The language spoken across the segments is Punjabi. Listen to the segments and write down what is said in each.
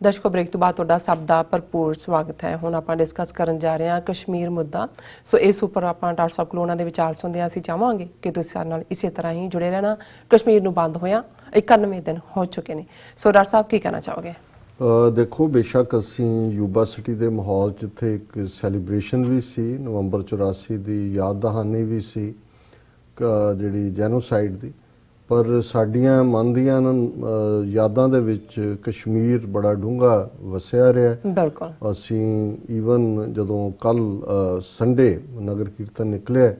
ਦਰਸ਼ਕੋ ਬ੍ਰੇਕ ਤੋਂ ਬਾਅਦ ਤੁਹਾਡਾ ਸਭ ਦਾ ਭਰਪੂਰ ਸਵਾਗਤ ਹੈ। ਹੁਣ ਆਪਾਂ ਡਿਸਕਸ ਕਰਨ ਜਾ ਰਹੇ ਹਾਂ ਕਸ਼ਮੀਰ ਮੁੱਦਾ। ਸੋ ਇਸ ਉੱਪਰ ਆਪਾਂ ਡਾਕਟਰ ਸਾਹਿਬ ਕੋਲ ਉਹਨਾਂ ਦੇ ਵਿਚਾਰ ਸੁਣਦੇ ਹਾਂ। ਅਸੀਂ ਚਾਹਾਂਗੇ ਕਿ ਤੁਸੀਂ ਸਾਡੇ ਨਾਲ ਇਸੇ ਤਰ੍ਹਾਂ ਹੀ ਜੁੜੇ ਰਹਿਣਾ। ਕਸ਼ਮੀਰ ਨੂੰ ਬੰਦ ਹੋਇਆ 91 ਦਿਨ ਹੋ ਚੁੱਕੇ ਨੇ। ਸੋ ਡਾਕਟਰ ਸਾਹਿਬ ਕੀ ਕਹਿਣਾ ਚਾਹੋਗੇ? ਦੇਖੋ, ਬੇਸ਼ੱਕ ਅਸੀਂ ਯੂਬਾ ਸਿਟੀ ਦੇ ਮਾਹੌਲ 'ਚ ਇੱਥੇ ਇੱਕ ਸੈਲੀਬ੍ਰੇਸ਼ਨ ਵੀ ਸੀ, ਨਵੰਬਰ 84 ਦੀ ਯਾਦ ਦਹਾਨੀ ਵੀ ਸੀ ਜਿਹੜੀ ਜੈਨੋਸਾਈਡ ਦੀ, ਪਰ ਸਾਡੀਆਂ ਮਨ ਦੀਆਂ ਯਾਦਾਂ ਦੇ ਵਿੱਚ ਕਸ਼ਮੀਰ ਬੜਾ ਡੂੰਘਾ ਵਸਿਆ ਰਿਹਾ। ਬਿਲਕੁਲ। ਅਸੀਂ ਈਵਨ ਜਦੋਂ ਕੱਲ ਸੰਡੇ ਨਗਰ ਕੀਰਤਨ ਨਿਕਲਿਆ,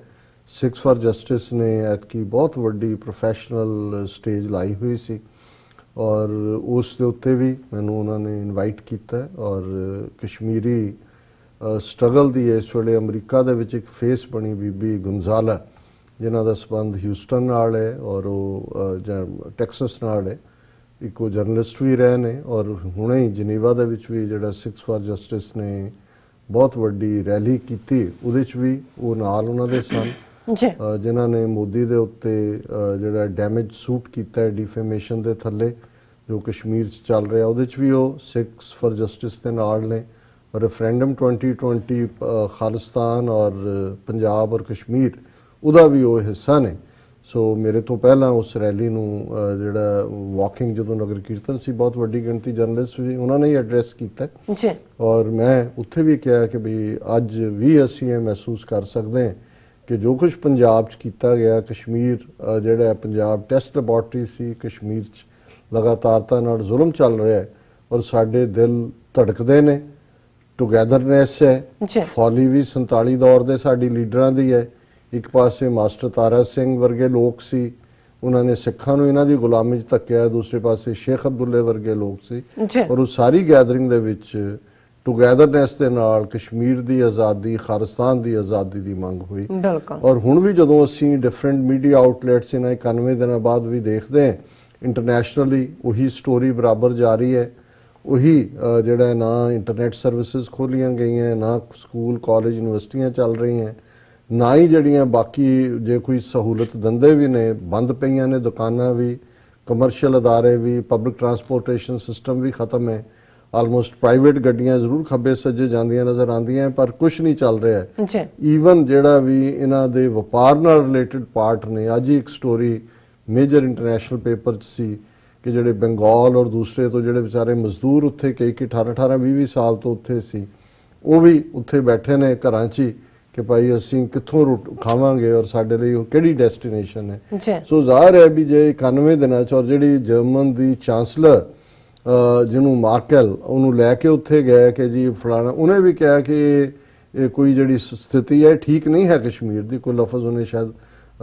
ਸਿਕਸ ਫਾਰ ਜਸਟਿਸ ਨੇ ਐਤਕੀ ਬਹੁਤ ਵੱਡੀ ਪ੍ਰੋਫੈਸ਼ਨਲ ਸਟੇਜ ਲਾਈ ਹੋਈ ਸੀ ਔਰ ਉਸ ਦੇ ਉੱਤੇ ਵੀ ਮੈਨੂੰ ਉਹਨਾਂ ਨੇ ਇਨਵਾਈਟ ਕੀਤਾ ਔਰ ਕਸ਼ਮੀਰੀ ਸਟਰਗਲ ਦੀ ਇਸ ਵੇਲੇ ਅਮਰੀਕਾ ਦੇ ਵਿੱਚ ਇੱਕ ਫੇਸ ਬਣੀ ਬੀਬੀ ਗੁੰਜ਼ਾਲਾ, ਜਿਨ੍ਹਾਂ ਦਾ ਸੰਬੰਧ ਹਿਊਸਟਨ ਨਾਲ ਹੈ ਔਰ ਉਹ ਟੈਕਸਸ ਨਾਲ ਹੈ। ਇੱਕ ਉਹ ਜਰਨਲਿਸਟ ਵੀ ਰਹੇ ਨੇ ਔਰ ਹੁਣੇ ਹੀ ਜਨੀਵਾ ਦੇ ਵਿੱਚ ਵੀ ਜਿਹੜਾ ਸਿਕਸ ਫਾਰ ਜਸਟਿਸ ਨੇ ਬਹੁਤ ਵੱਡੀ ਰੈਲੀ ਕੀਤੀ, ਉਹਦੇ 'ਚ ਵੀ ਉਹ ਨਾਲ ਉਹਨਾਂ ਦੇ ਸਨ ਜਿਨ੍ਹਾਂ ਨੇ ਮੋਦੀ ਦੇ ਉੱਤੇ ਜਿਹੜਾ ਡੈਮੇਜ ਸੂਟ ਕੀਤਾ ਹੈ ਡਿਫੇਮੇਸ਼ਨ ਦੇ ਥੱਲੇ ਜੋ ਕਸ਼ਮੀਰ 'ਚ ਚੱਲ ਰਿਹਾ, ਉਹਦੇ 'ਚ ਵੀ ਉਹ ਸਿਕਸ ਫਾਰ ਜਸਟਿਸ ਦੇ ਨਾਲ ਨੇ। ਰੈਫਰੈਂਡਮ 2020 ਖਾਲਿਸਤਾਨ ਔਰ ਪੰਜਾਬ ਔਰ ਕਸ਼ਮੀਰ, ਉਹਦਾ ਵੀ ਉਹ ਹਿੱਸਾ ਨੇ। ਸੋ ਮੇਰੇ ਤੋਂ ਪਹਿਲਾਂ ਉਸ ਰੈਲੀ ਨੂੰ ਜਿਹੜਾ ਵਾਕਿੰਗ ਜਦੋਂ ਨਗਰ ਕੀਰਤਨ ਸੀ, ਬਹੁਤ ਵੱਡੀ ਗਿਣਤੀ ਜਰਨਲਿਸਟ ਵੀ ਉਹਨਾਂ ਨੇ ਹੀ ਐਡਰੈਸ ਕੀਤਾ ਜੀ ਔਰ ਮੈਂ ਉੱਥੇ ਵੀ ਕਿਹਾ ਕਿ ਵੀ ਅੱਜ ਵੀ ਅਸੀਂ ਇਹ ਮਹਿਸੂਸ ਕਰ ਸਕਦੇ ਹਾਂ ਕਿ ਜੋ ਕੁਝ ਪੰਜਾਬ 'ਚ ਕੀਤਾ ਗਿਆ, ਕਸ਼ਮੀਰ ਜਿਹੜਾ ਪੰਜਾਬ ਟੈਸਟ ਲੈਬੋਰਟਰੀ ਸੀ, ਕਸ਼ਮੀਰ 'ਚ ਲਗਾਤਾਰਤਾ ਨਾਲ ਜ਼ੁਲਮ ਚੱਲ ਰਿਹਾ ਹੈ ਔਰ ਸਾਡੇ ਦਿਲ ਧੜਕਦੇ ਨੇ। ਟੁਗੈਦਰਨੈਸ ਹੈ, ਫੌਲੀ ਵੀ 47 ਦੌਰ ਦੇ ਸਾਡੀ ਲੀਡਰਾਂ ਦੀ ਹੈ। ਇੱਕ ਪਾਸੇ ਮਾਸਟਰ ਤਾਰਾ ਸਿੰਘ ਵਰਗੇ ਲੋਕ ਸੀ, ਉਹਨਾਂ ਨੇ ਸਿੱਖਾਂ ਨੂੰ ਇਹਨਾਂ ਦੀ ਗੁਲਾਮੀ 'ਚ ਧੱਕਿਆ, ਦੂਸਰੇ ਪਾਸੇ ਸ਼ੇਖ ਅਬਦੁੱਲੇ ਵਰਗੇ ਲੋਕ ਸੀ ਔਰ ਉਹ ਸਾਰੀ ਗੈਦਰਿੰਗ ਦੇ ਵਿੱਚ ਟੁਗੈਦਰਨੈਸ ਦੇ ਨਾਲ ਕਸ਼ਮੀਰ ਦੀ ਆਜ਼ਾਦੀ, ਖਾਲਿਸਤਾਨ ਦੀ ਆਜ਼ਾਦੀ ਦੀ ਮੰਗ ਹੋਈ। ਔਰ ਹੁਣ ਵੀ ਜਦੋਂ ਅਸੀਂ ਡਿਫਰੈਂਟ ਮੀਡੀਆ ਆਊਟਲੈਟਸ ਇਹਨਾਂ 91 ਦਿਨਾਂ ਬਾਅਦ ਵੀ ਦੇਖਦੇ ਹਾਂ, ਇੰਟਰਨੈਸ਼ਨਲੀ ਉਹੀ ਸਟੋਰੀ ਬਰਾਬਰ ਜਾਰੀ ਹੈ। ਉਹੀ ਜਿਹੜਾ ਨਾ ਇੰਟਰਨੈਟ ਸਰਵਿਸਿਜ਼ ਖੋਲੀਆਂ ਗਈਆਂ, ਨਾ ਸਕੂਲ ਕਾਲਜ ਯੂਨੀਵਰਸਿਟੀਆਂ ਚੱਲ ਰਹੀਆਂ, ਨਾ ਹੀ ਜਿਹੜੀਆਂ ਬਾਕੀ ਜੇ ਕੋਈ ਸਹੂਲਤ ਦਿੰਦੇ ਵੀ ਨੇ ਬੰਦ ਪਈਆਂ ਨੇ, ਦੁਕਾਨਾਂ ਵੀ, ਕਮਰਸ਼ੀਅਲ ਅਦਾਰੇ ਵੀ, ਪਬਲਿਕ ਟਰਾਂਸਪੋਰਟੇਸ਼ਨ ਸਿਸਟਮ ਵੀ ਖਤਮ ਹੈ। ਆਲਮੋਸਟ ਪ੍ਰਾਈਵੇਟ ਗੱਡੀਆਂ ਜ਼ਰੂਰ ਖੱਬੇ ਸੱਜੇ ਜਾਂਦੀਆਂ ਨਜ਼ਰ ਆਉਂਦੀਆਂ ਪਰ ਕੁਝ ਨਹੀਂ ਚੱਲ ਰਿਹਾ। ਈਵਨ ਜਿਹੜਾ ਵੀ ਇਹਨਾਂ ਦੇ ਵਪਾਰ ਨਾਲ ਰਿਲੇਟਡ ਪਾਰਟ ਨੇ, ਅੱਜ ਹੀ ਇੱਕ ਸਟੋਰੀ ਮੇਜਰ ਇੰਟਰਨੈਸ਼ਨਲ ਪੇਪਰ 'ਚ ਸੀ ਕਿ ਜਿਹੜੇ ਬੰਗਾਲ ਔਰ ਦੂਸਰੇ ਤੋਂ ਜਿਹੜੇ ਵਿਚਾਰੇ ਮਜ਼ਦੂਰ ਉੱਥੇ ਕਈ 18-18 20 ਸਾਲ ਤੋਂ ਉੱਥੇ ਸੀ, ਉਹ ਵੀ ਉੱਥੇ ਬੈਠੇ ਨੇ ਘਰਾਂ 'ਚ ਹੀ ਕਿ ਭਾਈ ਅਸੀਂ ਕਿੱਥੋਂ ਖਾਵਾਂਗੇ ਔਰ ਸਾਡੇ ਲਈ ਉਹ ਕਿਹੜੀ ਡੈਸਟੀਨੇਸ਼ਨ ਹੈ। ਸੋ ਜ਼ਾਹਰ ਹੈ ਵੀ ਜੇ 91 ਦਿਨਾਂ 'ਚ ਔਰ ਜਿਹੜੀ ਜਰਮਨ ਦੀ ਚਾਂਸਲਰ ਜਿਹਨੂੰ ਮਾਰਕਲ, ਉਹਨੂੰ ਲੈ ਕੇ ਉੱਥੇ ਗਏ ਕਿ ਜੀ ਫਲਾਣਾ, ਉਹਨੇ ਵੀ ਕਿਹਾ ਕਿ ਇਹ ਕੋਈ ਜਿਹੜੀ ਸਥਿਤੀ ਹੈ ਠੀਕ ਨਹੀਂ ਹੈ ਕਸ਼ਮੀਰ ਦੀ। ਕੋਈ ਲਫ਼ਜ਼ ਉਹਨੇ ਸ਼ਾਇਦ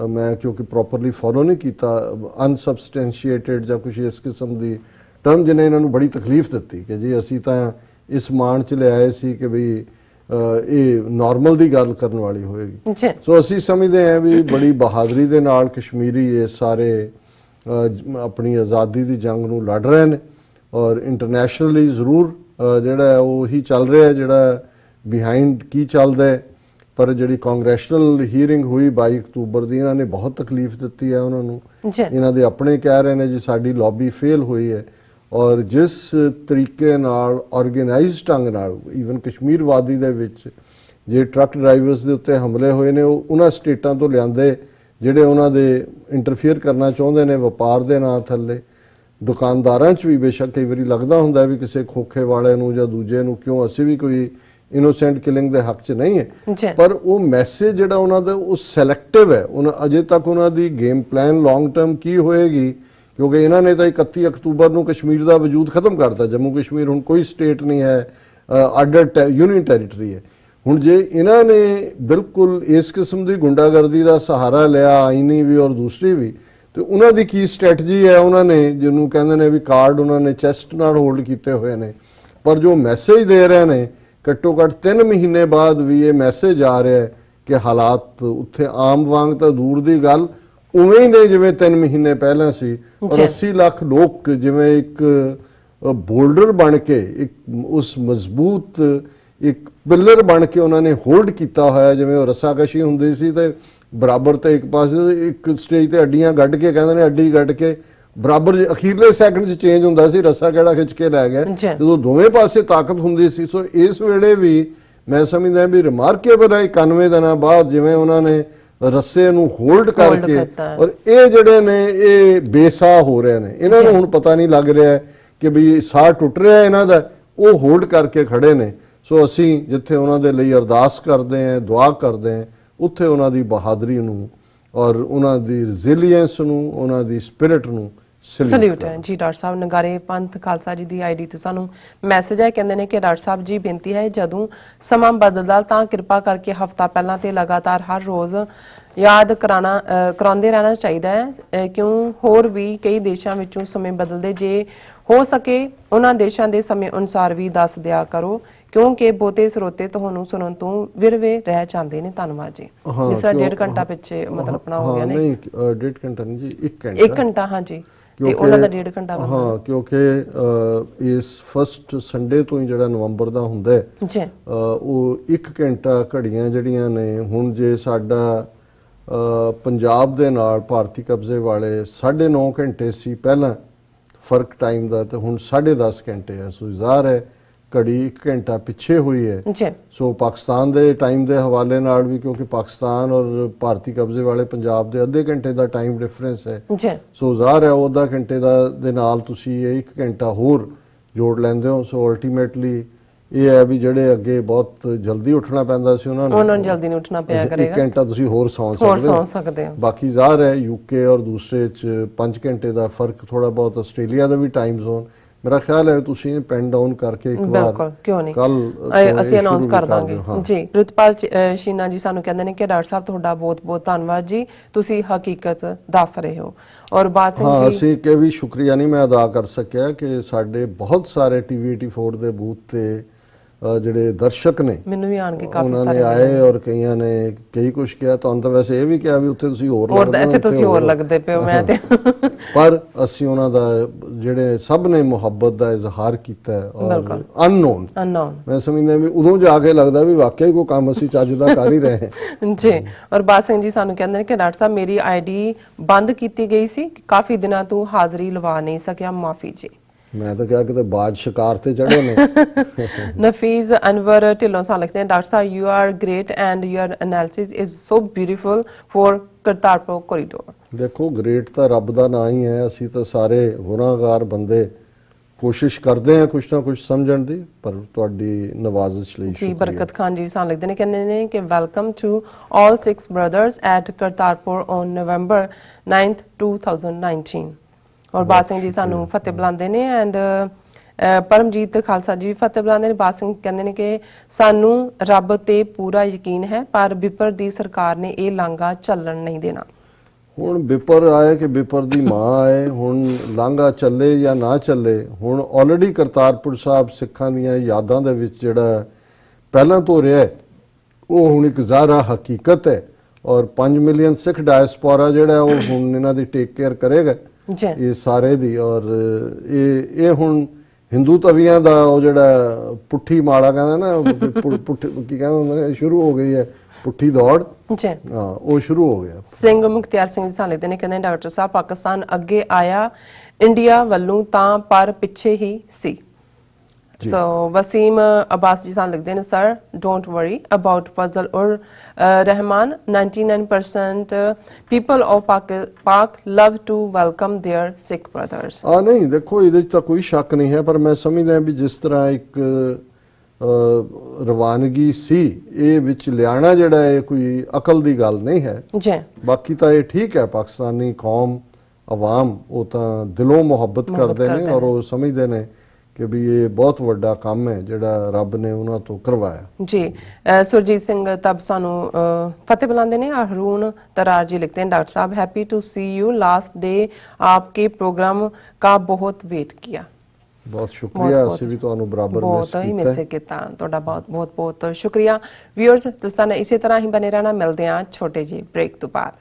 ਮੈਂ ਕਿਉਂਕਿ ਪ੍ਰੋਪਰਲੀ ਫੋਲੋ ਨਹੀਂ ਕੀਤਾ, ਅਨਸਬਸਟੈਂਸ਼ੀਏਟਡ ਜਾਂ ਕੁਛ ਇਸ ਕਿਸਮ ਦੀ ਟਰਮ ਜਿਹਨੇ ਇਹਨਾਂ ਨੂੰ ਬੜੀ ਤਕਲੀਫ ਦਿੱਤੀ ਕਿ ਜੀ ਅਸੀਂ ਤਾਂ ਇਸ ਮਾਣ 'ਚ ਲਿਆਏ ਸੀ ਕਿ ਵੀ ਇਹ ਨਾਰਮਲ ਦੀ ਗੱਲ ਕਰਨ ਵਾਲੀ ਹੋਏਗੀ। ਸੋ ਅਸੀਂ ਸਮਝਦੇ ਹਾਂ ਵੀ ਬੜੀ ਬਹਾਦਰੀ ਦੇ ਨਾਲ ਕਸ਼ਮੀਰੀ ਇਹ ਸਾਰੇ ਆਪਣੀ ਆਜ਼ਾਦੀ ਦੀ ਜੰਗ ਨੂੰ ਲੜ ਰਹੇ ਨੇ ਔਰ ਇੰਟਰਨੈਸ਼ਨਲੀ ਜ਼ਰੂਰ ਜਿਹੜਾ ਉਹ ਹੀ ਚੱਲ ਰਿਹਾ ਜਿਹੜਾ ਬਿਹਾਈਂਡ ਕੀ ਚੱਲਦਾ ਹੈ। ਪਰ ਜਿਹੜੀ ਕਾਂਗਰੈਸ਼ਨਲ ਹੀਅਰਿੰਗ ਹੋਈ 22 ਅਕਤੂਬਰ ਦੀ, ਇਹਨਾਂ ਨੇ ਬਹੁਤ ਤਕਲੀਫ ਦਿੱਤੀ ਹੈ ਉਹਨਾਂ ਨੂੰ। ਇਹਨਾਂ ਦੇ ਆਪਣੇ ਕਹਿ ਰਹੇ ਨੇ ਜੀ ਸਾਡੀ ਲੌਬੀ ਫੇਲ ਹੋਈ ਹੈ ਔਰ ਜਿਸ ਤਰੀਕੇ ਨਾਲ ਆਰਗੇਨਾਈਜ਼ਡ ਢੰਗ ਨਾਲ ਈਵਨ ਕਸ਼ਮੀਰ ਵਾਦੀ ਦੇ ਵਿੱਚ ਜੇ ਟਰੱਕ ਡਰਾਈਵਰਸ ਦੇ ਉੱਤੇ ਹਮਲੇ ਹੋਏ ਨੇ, ਉਹ ਉਹਨਾਂ ਸਟੇਟਾਂ ਤੋਂ ਲਿਆਂਦੇ ਜਿਹੜੇ ਉਹਨਾਂ ਦੇ ਇੰਟਰਫੇਅਰ ਕਰਨਾ ਚਾਹੁੰਦੇ ਨੇ ਵਪਾਰ ਦੇ ਨਾਂ ਥੱਲੇ। ਦੁਕਾਨਦਾਰਾਂ 'ਚ ਵੀ ਬੇਸ਼ੱਕ ਕਈ ਵਾਰੀ ਲੱਗਦਾ ਹੁੰਦਾ ਵੀ ਕਿਸੇ ਖੋਖੇ ਵਾਲੇ ਨੂੰ ਜਾਂ ਦੂਜੇ ਨੂੰ ਕਿਉਂ, ਅਸੀਂ ਵੀ ਕੋਈ ਇਨੋਸੈਂਟ ਕਿਲਿੰਗ ਦੇ ਹੱਕ 'ਚ ਨਹੀਂ ਹੈ, ਪਰ ਉਹ ਮੈਸੇਜ ਜਿਹੜਾ ਉਹਨਾਂ ਦਾ ਉਹ ਸਿਲੈਕਟਿਵ ਹੈ। ਅਜੇ ਤੱਕ ਉਹਨਾਂ ਦੀ ਗੇਮ ਪਲਾਨ ਲੌਂਗ ਟਰਮ ਕੀ ਹੋਏਗੀ, ਕਿਉਂਕਿ ਇਹਨਾਂ ਨੇ ਤਾਂ 31 ਅਕਤੂਬਰ ਨੂੰ ਕਸ਼ਮੀਰ ਦਾ ਵਜੂਦ ਖਤਮ ਕਰਤਾ। ਜੰਮੂ ਕਸ਼ਮੀਰ ਹੁਣ ਕੋਈ ਸਟੇਟ ਨਹੀਂ ਹੈ, ਅੱਡ ਯੂਨੀਅਨ ਟੈਰੀਟਰੀ ਹੈ। ਹੁਣ ਜੇ ਇਹਨਾਂ ਨੇ ਬਿਲਕੁਲ ਇਸ ਕਿਸਮ ਦੀ ਗੁੰਡਾਗਰਦੀ ਦਾ ਸਹਾਰਾ ਲਿਆ, ਆਈਨੀ ਵੀ ਔਰ ਦੂਸਰੀ ਵੀ, ਤੇ ਉਹਨਾਂ ਦੀ ਕੀ ਸਟ੍ਰੈਟਜੀ ਹੈ? ਉਹਨਾਂ ਨੇ ਜਿਹਨੂੰ ਕਹਿੰਦੇ ਨੇ ਵੀ ਕਾਰਡ ਉਹਨਾਂ ਨੇ ਚੈਸਟ ਨਾਲ ਹੋਲਡ ਕੀਤੇ ਹੋਏ ਨੇ, ਪਰ ਜੋ ਮੈਸੇਜ ਦੇ ਰਹੇ ਨੇ ਘੱਟੋ ਘੱਟ 3 ਮਹੀਨੇ ਬਾਅਦ ਵੀ ਇਹ ਮੈਸੇਜ ਆ ਰਿਹਾ ਹੈ ਕਿ ਹਾਲਾਤ ਉੱਥੇ ਆਮ ਵਾਂਗ ਤਾਂ ਦੂਰ ਦੀ ਗੱਲ ਉਵੇਂ ਹੀ ਨੇ ਜਿਵੇਂ 3 ਮਹੀਨੇ ਪਹਿਲਾਂ ਸੀ ਔਰ 80 ਲੱਖ ਲੋਕ ਜਿਵੇਂ ਇੱਕ ਬੋਲਡਰ ਬਣ ਕੇ ਇੱਕ ਉਸ ਮਜ਼ਬੂਤ ਇੱਕ ਪਿਲਰ ਬਣ ਕੇ ਉਹਨਾਂ ਨੇ ਹੋਲਡ ਕੀਤਾ ਹੋਇਆ, ਜਿਵੇਂ ਉਹ ਰੱਸਾਕਸ਼ੀ ਹੁੰਦੀ ਸੀ ਤੇ ਬਰਾਬਰ ਤੇ ਇੱਕ ਪਾਸੇ ਇੱਕ ਸਟੇਜ ਤੇ ਅੱਡੀਆਂ ਗੱਡ ਕੇ ਕਹਿੰਦੇ ਨੇ ਅੱਡੀ ਗੱਡ ਕੇ ਬਰਾਬਰ ਅਖੀਰਲੇ ਸੈਕਿੰਡ 'ਚ ਚੇਂਜ ਹੁੰਦਾ ਸੀ, ਰੱਸਾ ਕਿਹੜਾ ਖਿੱਚ ਕੇ ਲੈ ਗਿਆ, ਜੀ। ਜਦੋਂ ਦੋਵੇਂ ਪਾਸੇ ਤਾਕਤ ਹੁੰਦੀ ਸੀ। ਸੋ ਇਸ ਵੇਲੇ ਵੀ ਮੈਂ ਸਮਝਦਾ ਵੀ ਰਿਮਾਰਕੇਬਲ ਹੈ 91 ਦਿਨਾਂ ਬਾਅਦ ਜਿਵੇਂ ਉਹਨਾਂ ਨੇ ਰੱਸੇ ਨੂੰ ਹੋਲਡ ਕਰਕੇ, ਔਰ ਇਹ ਜਿਹੜੇ ਨੇ ਇਹ ਬੇਸਾਹ ਹੋ ਰਹੇ ਨੇ, ਇਹਨਾਂ ਨੂੰ ਹੁਣ ਪਤਾ ਨਹੀਂ ਲੱਗ ਰਿਹਾ ਕਿ ਵੀ ਸਾਹ ਟੁੱਟ ਰਿਹਾ ਇਹਨਾਂ ਦਾ, ਉਹ ਹੋਲਡ ਕਰਕੇ ਖੜੇ ਨੇ। ਸੋ ਅਸੀਂ ਜਿੱਥੇ ਉਹਨਾਂ ਦੇ ਲਈ ਅਰਦਾਸ ਕਰਦੇ ਹਾਂ, ਦੁਆ ਕਰਦੇ ਹਾਂ, ਉੱਥੇ ਉਹਨਾਂ ਦੀ ਬਹਾਦਰੀ ਨੂੰ ਔਰ ਉਹਨਾਂ ਦੀ ਰੈਜ਼ਿਲੀਅੰਸ ਨੂੰ, ਉਹਨਾਂ ਦੀ ਸਪਿਰਿਟ ਨੂੰ ਸਲੂਟ ਹੈ ਜੀ। ਡਾਕਟਰ ਸਾਹਿਬ ਨਗਾਰੇ ਪੰਥ ਖਾਲਸਾ ਜੀ ਦੀ ਆਈਡੀ ਤੋਂ ਸਾਨੂੰ ਮੈਸੇਜ ਹੈ, ਕਹਿੰਦੇ ਨੇ ਕਿ ਡਾਕਟਰ ਸਾਹਿਬ ਜੀ ਬੇਨਤੀ ਹੈ ਜਦੋਂ ਸਮਾਂ ਬਦਲਦਾ ਤਾਂ ਕਿਰਪਾ ਕਰਕੇ ਹਫਤਾ ਪਹਿਲਾਂ ਤੇ ਲਗਾਤਾਰ ਹਰ ਰੋਜ਼ ਯਾਦ ਕਰਾਉਂਦੇ ਰਹਿਣਾ ਚਾਹੀਦਾ ਹੈ, ਕਿਉਂ ਹੋਰ ਵੀ ਕਈ ਦੇਸ਼ਾਂ ਵਿੱਚੋਂ ਸਮੇਂ ਬਦਲਦੇ, ਜੇ ਹੋ ਸਕੇ ਉਹਨਾਂ ਦੇਸ਼ਾਂ ਦੇ ਸਮੇਂ ਅਨੁਸਾਰ ਵੀ ਦੱਸ ਦਿਆ ਕਰੋ, ਕਿਉਂਕਿ ਬਹੁਤੇ ਸਰੋਤੇ ਤੁਹਾਨੂੰ ਸੁਣਨ ਤੋਂ ਵਿਰਵੇ ਰਹਿ ਜਾਂਦੇ ਨੇ। ਧੰਨਵਾਦ ਜੀ। ਜਿਸ ਤਰ੍ਹਾਂ 1.5 ਘੰਟਾ ਪਿੱਛੇ ਮਤਲਬ ਆਪਣਾ ਹੋ ਗਿਆ ਨੇ। ਨਹੀਂ 1.5 ਘੰਟਾ ਨਹੀਂ ਜੀ, 1 ਘੰਟਾ। 1 ਘੰਟਾ ਹਾਂਜੀ, ਤੇ ਉਹਨਾਂ ਦਾ 1.5 ਘੰਟਾ। ਹਾਂ, ਕਿਉਂਕਿ ਇਸ ਫਸਟ ਸੰਡੇ ਤੋਂ ਹੀ ਜਿਹੜਾ ਨਵੰਬਰ ਦਾ ਹੁੰਦਾ ਹੈ ਜੀ, ਉਹ 1 ਘੰਟਾ ਘੜੀਆਂ ਜਿਹੜੀਆਂ ਨੇ, ਹੁਣ ਜੇ ਸਾਡਾ ਪੰਜਾਬ ਦੇ ਨਾਲ ਭਾਰਤੀ ਕਬਜ਼ੇ ਵਾਲੇ 9.5 ਘੰਟੇ ਸੀ ਪਹਿਲਾਂ ਫਰਕ ਟਾਈਮ ਦਾ, ਤੇ ਹੁਣ 10.5 ਘੰਟੇ ਹੈ। ਸੋ ਜ਼ਾਹਰ ਹੈ ਘੜੀ 1 ਘੰਟਾ ਪਿੱਛੇ ਹੋਈ ਹੈ। ਜੀ। ਸੋ ਪਾਕਿਸਤਾਨ ਦੇ ਟਾਈਮ ਦੇ ਹਵਾਲੇ ਨਾਲ ਵੀ, ਕਿਉਂਕਿ ਪਾਕਿਸਤਾਨ ਔਰ ਭਾਰਤੀ ਕਬਜ਼ੇ ਵਾਲੇ ਪੰਜਾਬ ਦੇ ਅੱਧੇ ਘੰਟੇ ਦਾ ਟਾਈਮ ਡਿਫਰੈਂਸ ਹੈ। ਜੀ। ਸੋ ਜ਼ਾਹਰ ਹੈ ਉਹ ਅੱਧਾ ਘੰਟੇ ਦੇ ਨਾਲ ਤੁਸੀਂ ਇਹ 1 ਘੰਟਾ ਹੋਰ ਜੋੜ ਲੈਂਦੇ ਹੋ। ਸੋ ਅਲਟੀਮੇਟਲੀ ਇਹ ਹੈ ਵੀ ਜਿਹੜੇ ਅੱਗੇ ਬਹੁਤ ਜਲਦੀ ਉੱਠਣਾ ਪੈਂਦਾ ਸੀ ਉਹਨਾਂ ਨੂੰ ਜਲਦੀ ਨਹੀਂ ਉੱਠਣਾ ਪਿਆ ਕਰੇਗਾ। 1 ਘੰਟਾ ਤੁਸੀਂ ਹੋਰ ਸੌਂ ਸਕਦੇ ਹੋ। ਬਾਕੀ ਜ਼ਾਹਰ ਹੈ ਯੂਕੇ ਔਰ ਦੂਸਰੇ 'ਚ 5 ਘੰਟੇ ਦਾ ਫਰਕ, ਥੋੜਾ ਬਹੁਤ ਆਸਟ੍ਰੇਲੀਆ ਦਾ ਵੀ ਟਾਈਮ ਜ਼ੋਨ, ਮੇਰਾ ਖਿਆਲ ਹੈ ਤੁਸੀਂ ਪੈਨ ਡਾਊਨ ਕਰਕੇ ਇੱਕ ਵਾਰ ਬਿਲਕੁਲ, ਕਿਉਂ ਨਹੀਂ, ਕੱਲ ਅਸੀਂ ਅਨਾਉਂਸ ਕਰ ਦਾਂਗੇ ਜੀ। ਰਿਤਪਾਲ ਸ਼ੀਨਾ ਜੀ ਸਾਨੂੰ ਕਹਿੰਦੇ ਨੇ ਕਿ ਡਾਕਟਰ ਸਾਹਿਬ ਤੁਹਾਡਾ ਬਹੁਤ ਬਹੁਤ ਧੰਨਵਾਦ ਜੀ, ਤੁਸੀਂ ਹਕੀਕਤ ਦੱਸ ਰਹੇ ਹੋ। ਔਰ ਬਾਤ ਸਿੰਘ ਜੀ, ਅਸੀਂ ਕਿ ਵੀ ਸ਼ੁਕਰੀਆ ਨਹੀਂ ਮੈਂ ਅਦਾ ਕਰ ਸਕਿਆ ਕਿ ਸਾਡੇ ਬਹੁਤ ਸਾਰੇ ਟੀਵੀ 84 ਦੇ ਬੂਥ ਤੇ ਜਿਹੜੇ ਦਰਸ਼ਕ ਨੇ, ਮੈਨੂੰ ਵੀ ਆਣ ਕੇ ਕਾਫੀ ਉਹਨਾਂ ਸਾਰੇ ਨੇ ਆਏ ਔਰ ਕਈਆਂ ਨੇ ਕਈ ਕੁਝ ਕਿਹਾ। ਤੁਹਾਨੂੰ ਤਾਂ ਵੈਸੇ ਇਹ ਵੀ ਕਿਹਾ ਵੀ ਉੱਥੇ ਤੁਸੀਂ ਹੋਰ ਇੱਥੇ ਤੁਸੀਂ ਹੋਰ ਲੱਗਦੇ ਪਿਓ, ਮੈਂ ਤੇ ਪਰ ਅਸੀਂ ਉਹਨਾਂ ਦਾ ਜਿਹੜੇ ਸਭ ਨੇ ਮੁਹੱਬਤ ਦਾ ਇਜ਼ਹਾਰ ਕੀਤਾ ਔਰ ਅਨਨੋਨ ਮੈਂ ਸਮਝਦਾ ਵੀ ਉਦੋਂ ਜਾ ਕੇ ਲੱਗਦਾ ਵੀ ਵਾਕਿਆ ਹੀ ਕੋਈ ਕੰਮ ਅਸੀਂ ਚੱਜ ਦਾ ਕਰ ਹੀ ਰਹੇ ਹਾਂ ਜੀ। ਔਰ ਬਾਤ ਸਿੰਘ ਜੀ ਸਾਨੂੰ ਕਹਿੰਦੇ ਨੇ ਕਿ ਡਾਕਟਰ ਸਾਹਿਬ ਮੇਰੀ ਆਈਡੀ ਬੰਦ ਕੀਤੀ ਗਈ ਸੀ, ਕਾਫੀ ਦਿਨਾਂ ਤੋਂ ਹਾਜ਼ਰੀ ਲਵਾ ਨਹੀਂ ਸਕਿਆ, ਮਾਫੀ ਜੀ। ਮੈਂ ਤਾਂ ਕਿਹਾ ਕਿ ਬਾਜ ਸ਼ਿਕਾਰ ਤੇ ਚੜੇ ਨੇ। ਨਫੀਜ਼ ਅਨਵਰ ਢਿੱਲੋਂ ਸਾਨੂੰ ਲਿਖਦੇ ਹਨ, doctor Sahib you are great and your analysis is so beautiful for Kartarpur corridor. ਦੇਖੋ ਗ੍ਰੇਟ ਤਾਂ ਰੱਬ ਦਾ ਨਾਂ ਹੀ ਹੈ, ਅਸੀਂ ਤਾਂ ਸਾਰੇ ਗੁਨਾਹਗਾਰ ਬੰਦੇ ਕੋਸ਼ਿਸ਼ ਕਰਦੇ ਹਾਂ ਕੁਛ ਨਾ ਕੁਛ ਸਮਝਣ ਦੀ, ਪਰ ਤੁਹਾਡੀ ਨਵਾਜ਼ਿਸ਼ ਲਈ ਜੀ। ਬਰਕਤ ਖਾਨ ਜੀ ਸਾਨੂੰ ਲਿਖਦੇ ਨੇ, ਕਹਿੰਦੇ ਨੇ ਕਿ welcome to all 6 brothers at Kartarpur on November 9th 2019। ਔਰ ਬਾਤ ਸਿੰਘ ਜੀ ਸਾਨੂੰ ਫਤਿਹ ਬੁਲਾਉਂਦੇ ਨੇ ਐਂਡ ਪਰਮਜੀਤ ਖਾਲਸਾ ਜੀ ਫਤਿਹ ਬੁਲਾਉਂਦੇ ਨੇ। ਬਾਤ ਸਿੰਘ ਕਹਿੰਦੇ ਨੇ ਕਿ ਸਾਨੂੰ ਰੱਬ ਤੇ ਪੂਰਾ ਯਕੀਨ ਹੈ, ਪਰ ਬਿਪਰ ਦੀ ਸਰਕਾਰ ਨੇ ਇਹ ਲਾਂਘਾ ਚੱਲਣ ਨਹੀਂ ਦੇਣਾ। ਹੁਣ ਬਿਪਰ ਆਏ ਕਿ ਬਿਪਰ ਦੀ ਮਾਂ ਆਏ, ਹੁਣ ਲਾਂਘਾ ਚੱਲੇ ਜਾਂ ਨਾ ਚੱਲੇ, ਹੁਣ ਆਲਰੇਡੀ ਕਰਤਾਰਪੁਰ ਸਾਹਿਬ ਸਿੱਖਾਂ ਦੀਆਂ ਯਾਦਾਂ ਦੇ ਵਿੱਚ ਜਿਹੜਾ ਪਹਿਲਾਂ ਤੋਂ ਰਿਹਾ ਉਹ ਹੁਣ ਇੱਕ ਜ਼ਾਹਰਾ ਹਕੀਕਤ ਹੈ। ਔਰ 5 ਮਿਲੀਅਨ ਸਿੱਖ ਡਾਇਸਪੋਰਾ ਜਿਹੜਾ ਉਹ ਹੁਣ ਇਹਨਾਂ ਦੀ ਟੇਕ ਕੇਅਰ ਕਰੇਗਾ ਇਹ ਸਾਰੇ ਦੀ। ਔਰ ਇਹ ਹੁਣ ਹਿੰਦੂ ਤਵੀਆਂ ਦਾ ਉਹ ਜਿਹੜਾ ਪੁੱਠੀ ਮਾੜਾ ਕਹਿੰਦਾ ਨਾ, ਪੁੱਠੀ ਕੀ ਕਹਿੰਦਾ ਹੁੰਦਾ, ਸ਼ੁਰੂ ਹੋ ਗਈ ਹੈ ਪੁੱਠੀ ਦੌੜ ਜੀ। ਹਾਂ, ਉਹ ਸ਼ੁਰੂ ਹੋ ਗਿਆ। ਸਿੰਘ ਮੁਖਤਿਆਰ ਸਿੰਘ ਜੀ ਸਾਲੇ ਨੇ ਕਹਿੰਦੇ ਡਾਕਟਰ ਸਾਹਿਬ ਪਾਕਿਸਤਾਨ ਅੱਗੇ ਆਇਆ ਇੰਡੀਆ ਵੱਲੋਂ ਤਾਂ ਪਰ ਪਿੱਛੇ ਹੀ ਸੀ। So Wasim Abbas ji san likhde ne, sir don't worry about Fazl ur Rahman, 99% people of Pak love to welcome their Sikh brothers। ਨਹੀਂ ਦੇਖੋ ਇਹਦੇ ਚ ਤਾਂ ਕੋਈ ਸ਼ੱਕ ਨਹੀਂ ਹੈ, ਪਰ ਮੈਂ ਸਮਝਦਾ ਵੀ ਜਿਸ ਤਰ੍ਹਾਂ ਇੱਕ ਰਵਾਨਗੀ ਸੀ ਇਹ ਵਿੱਚ ਲਿਆਣਾ ਜਿਹੜਾ ਇਹ ਕੋਈ ਅਕਲ ਦੀ ਗੱਲ ਨਹੀਂ ਹੈ ਜੀ। ਬਾਕੀ ਤਾਂ ਇਹ ਠੀਕ ਹੈ, ਪਾਕਿਸਤਾਨੀ ਕੌਮ ਆਵਾਮ ਉਹ ਤਾਂ ਦਿਲੋਂ ਮੁਹੱਬਤ ਕਰਦੇ ਨੇ ਔਰ ਉਹ ਸਮਝਦੇ ਨੇ ਕਿ ਵੀ ਇਹ ਬਹੁਤ ਵੱਡਾ ਕੰਮ ਹੈ ਜਿਹੜਾ ਰੱਬ ਨੇ ਉਹਨਾਂ ਤੋਂ ਕਰਵਾਇਆ ਜੀ। ਸੁਰਜੀਤ ਸਿੰਘ ਤਬ ਸਾਨੂੰ ਫਤਿਹ ਬੁਲਾਉਂਦੇ ਨੇ। ਹरून तरार जी लिखते हैं, डॉक्टर साहब happy to see you, last day आपके प्रोग्राम का बहुत वेट किया। ਬਹੁਤ ਸ਼ੁਕਰੀਆ, ਅਸੀਂ ਵੀ ਤੁਹਾਨੂੰ ਬਰਾਬਰ ਮਿਸ ਕੀਤਾ। ਤੁਹਾਡਾ ਬਹੁਤ ਬਹੁਤ ਬਹੁਤ ਸ਼ੁਕਰੀਆ। ਵਿਊਅਰਸ ਤੁਸੀਂ ਇਸੇ ਤਰ੍ਹਾਂ ਹੀ ਬਨੇ ਰਹਿਣਾ। ਮਿਲਦੇ ਹਾਂ ਛੋਟੇ ਜਿਹੇ ਬ੍ਰੇਕ ਤੋਂ ਬਾਅਦ।